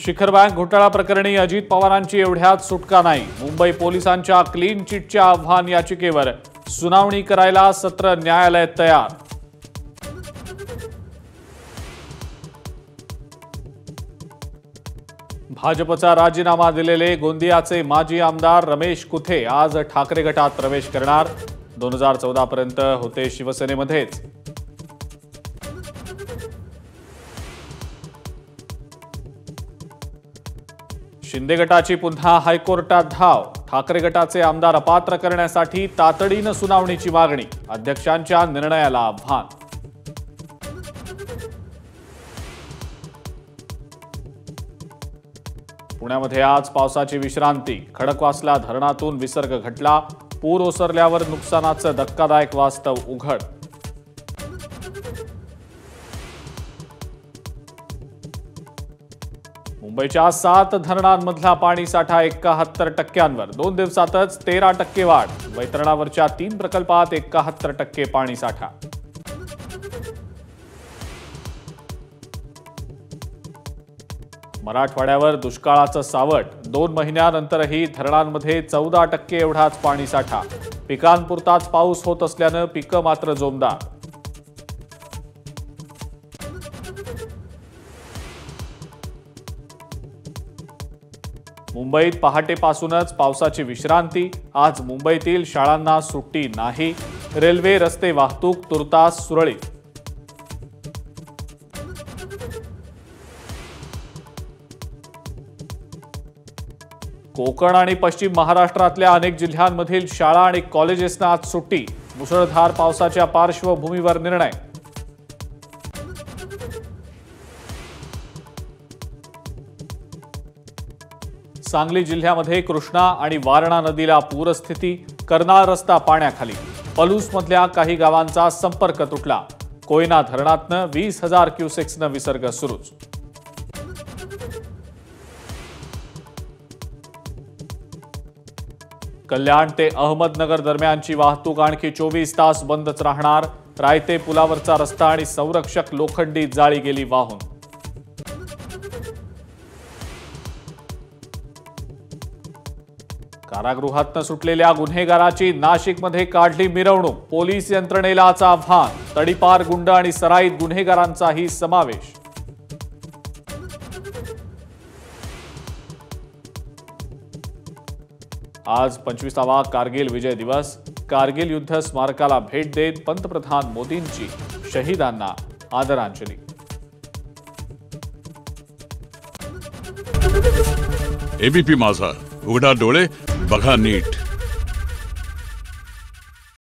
शिखर बँक घोटाळा प्रकरणी अजित पवारांची एवढ्यात सुटका नाही। मुंबई पोलिसांच्या क्लीन चिटच्या आव्हान याचिकेवर सुनावणी करायला सत्र न्यायालय तयार। भाजपचा राजीनामा दिलेले गोंदियाचे माजी आमदार रमेश कुथे आज ठाकरे गटात प्रवेश करणार। 2014 पर्यंत होते शिवसेनेमध्येच। शिंदे गटाची पुन्हा हायकोर्टात धाव। ठाकरे गटाचे आमदार अपात्र करण्यासाठी तातडीने सुनावणीची मागणी। अध्यक्षांच्या निर्णयाला आव्हान। पुण्यामध्ये आज पावसाची विश्रांती। खडकवासला धरणातून विसर्ग घटला। पूर ओसरल्यावर नुकसानाचं धक्कादायक वास्तव उघड। मुंबईच्या 7 धरणांमधला पाणीसाठा 71%वर। 2 दिवसातच 13% वाढ। वैतरणावरच्या 3 प्रकल्पात 71% पाणीसाठा। मराठवाड्यावर दुष्काळाचं सावट। 2 महिन्यानंतरही धरणांमध्ये 14% एवढाच पाणीसाठा। पिकांपुरताच पाऊस होत असल्यानं पिकं मात्र जोमदार। मुंबईत पहाटेपासूनच पावसाची विश्रांती। आज मुंबईतील शाळांना सुट्टी नाही। रेल्वे रस्ते वाहतूक तुर्तास सुरळीत। कोकण आणि पश्चिम महाराष्ट्रातल्या अनेक जिल्ह्यांमधील शाळा आणि कॉलेजेसना आज सुट्टी। मुसळधार पावसाच्या पार्श्वभूमीवर निर्णय। सांगली जिल्ह्यामध्ये कृष्णा आणि वारणा नदीला पूरस्थिती। कर्नाळ रस्ता पाण्याखाली। पलूसमधल्या काही गावांचा संपर्क तुटला। कोयना धरणातनं 20,000 क्युसेक्सनं विसर्ग सुरूच। कल्याण ते अहमदनगर दरम्यानची वाहतूक आणखी 24 तास बंदच राहणार। रायते पुलावरचा रस्ता आणि संरक्षक लोखंडी जाळी गेली वाहून। कारागृहातनं सुटलेल्या गुन्हेगाराची नाशिकमध्ये काढली मिरवणूक। पोलीस यंत्रणेलाच आव्हान। तडीपार गुंड आणि सराईत गुन्हेगारांचाही समावेश। आज 25वा कारगिल विजय दिवस। कारगिल युद्ध स्मारकाला भेट देत पंतप्रधान मोदींची शहीदांना आदरांजली। एबीपी माझा, उघडा डोळे बघा नीट।